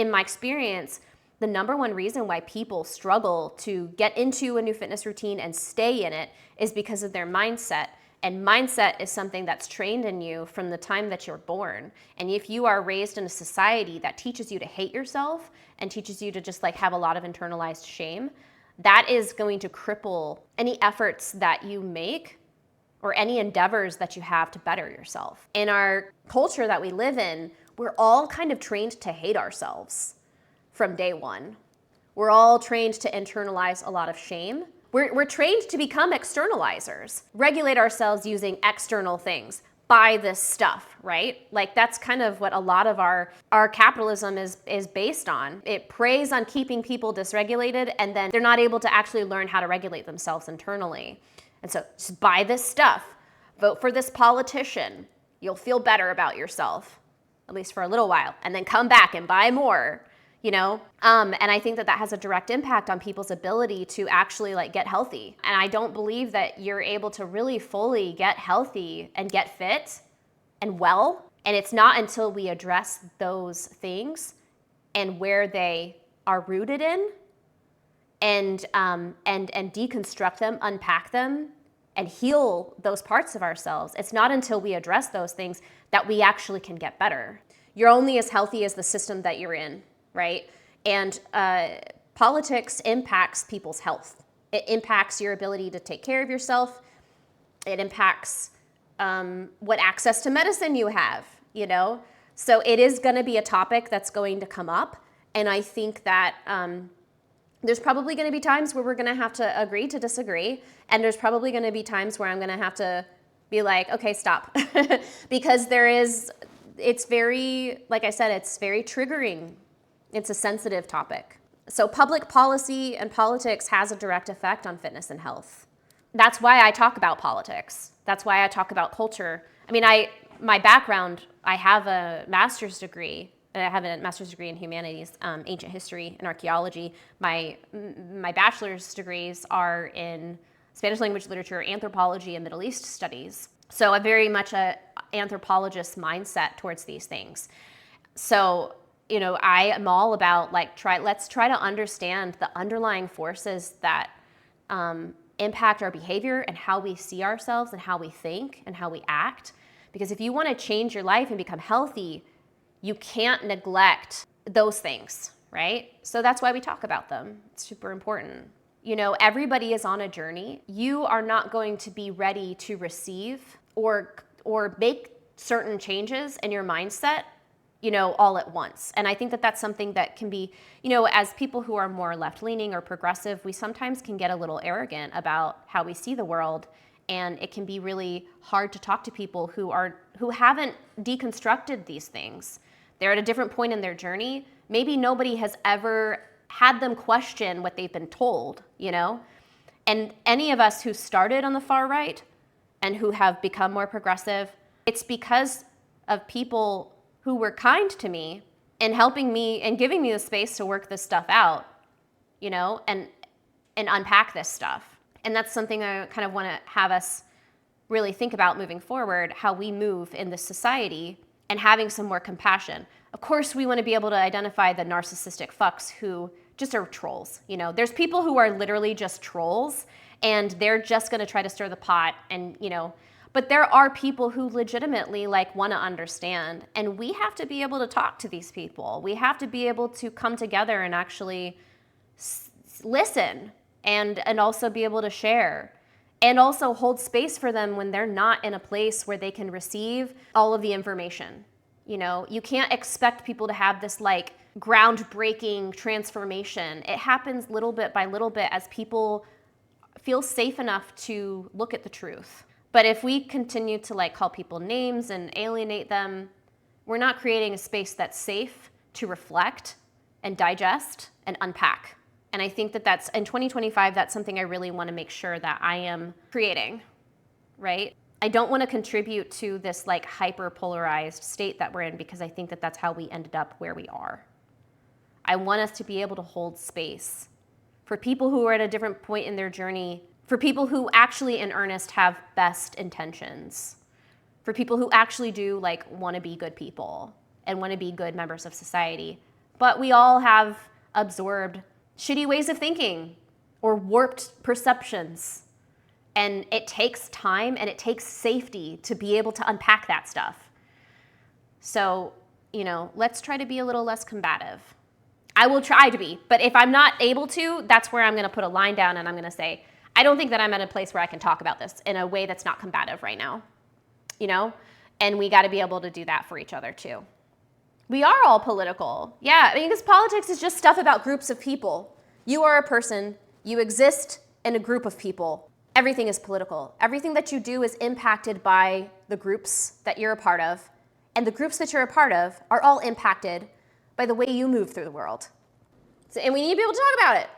in my experience, the number one reason why people struggle to get into a new fitness routine and stay in it is because of their mindset. And mindset is something that's trained in you from the time that you're born. And if you are raised in a society that teaches you to hate yourself and teaches you to just like have a lot of internalized shame, that is going to cripple any efforts that you make or any endeavors that you have to better yourself. In our culture that we live in, we're all kind of trained to hate ourselves from day one. We're all trained to internalize a lot of shame. We're trained to become externalizers, regulate ourselves using external things, buy this stuff, right? Like that's kind of what a lot of our capitalism is based on. It preys on keeping people dysregulated, and then they're not able to actually learn how to regulate themselves internally. And so just buy this stuff, vote for this politician, you'll feel better about yourself, at least for a little while, and then come back and buy more. And I think that has a direct impact on people's ability to actually like get healthy. And I don't believe that you're able to really fully get healthy and get fit and well. And it's not until we address those things and where they are rooted in and deconstruct them, unpack them, and heal those parts of ourselves. It's not until we address those things that we actually can get better. You're only as healthy as the system that you're in. Right? And politics impacts people's health. It impacts your ability to take care of yourself. It impacts what access to medicine you have, So it is going to be a topic that's going to come up. And I think that there's probably going to be times where we're going to have to agree to disagree. And there's probably going to be times where I'm going to have to be like, okay, stop. Because it's very, like I said, it's very triggering. It's a sensitive topic. So public policy and politics has a direct effect on fitness and health. That's why I talk about politics. That's why I talk about culture. I mean, my background, I have a master's degree. I have a master's degree in humanities, ancient history and archaeology. My bachelor's degrees are in Spanish language literature, anthropology, and Middle East studies. So I'm very much an anthropologist mindset towards these things. So I am all about let's try to understand the underlying forces that impact our behavior and how we see ourselves and how we think and how we act. Because if you want to change your life and become healthy, you can't neglect those things, right? So that's why we talk about them. It's super important. Everybody is on a journey. You are not going to be ready to receive or make certain changes in your mindset all at once. And I think that that's something that can be, as people who are more left-leaning or progressive, we sometimes can get a little arrogant about how we see the world. And it can be really hard to talk to people who haven't deconstructed these things. They're at a different point in their journey. Maybe nobody has ever had them question what they've been told, And any of us who started on the far right and who have become more progressive, it's because of people who were kind to me and helping me and giving me the space to work this stuff out, and unpack this stuff. And that's something I kind of want to have us really think about moving forward, how we move in this society and having some more compassion. Of course, we want to be able to identify the narcissistic fucks who just are trolls. There's people who are literally just trolls and they're just going to try to stir the pot and, but there are people who legitimately want to understand, and we have to be able to talk to these people. We have to be able to come together and actually listen and also be able to share and also hold space for them when they're not in a place where they can receive all of the information. You can't expect people to have this groundbreaking transformation. It happens little bit by little bit as people feel safe enough to look at the truth. But if we continue to call people names and alienate them, we're not creating a space that's safe to reflect and digest and unpack. And I think that that's, in 2025, that's something I really want to make sure that I am creating, right? I don't want to contribute to this hyper-polarized state that we're in because I think that that's how we ended up where we are. I want us to be able to hold space for people who are at a different point in their journey, for people who actually in earnest have best intentions, for people who actually do want to be good people and want to be good members of society, but we all have absorbed shitty ways of thinking or warped perceptions. And it takes time and it takes safety to be able to unpack that stuff. So, let's try to be a little less combative. I will try to be, but if I'm not able to, that's where I'm going to put a line down and I'm going to say, I don't think that I'm at a place where I can talk about this in a way that's not combative right now, And we got to be able to do that for each other too. We are all political. Yeah, because politics is just stuff about groups of people. You are a person. You exist in a group of people. Everything is political. Everything that you do is impacted by the groups that you're a part of. And the groups that you're a part of are all impacted by the way you move through the world. And we need to be able to talk about it.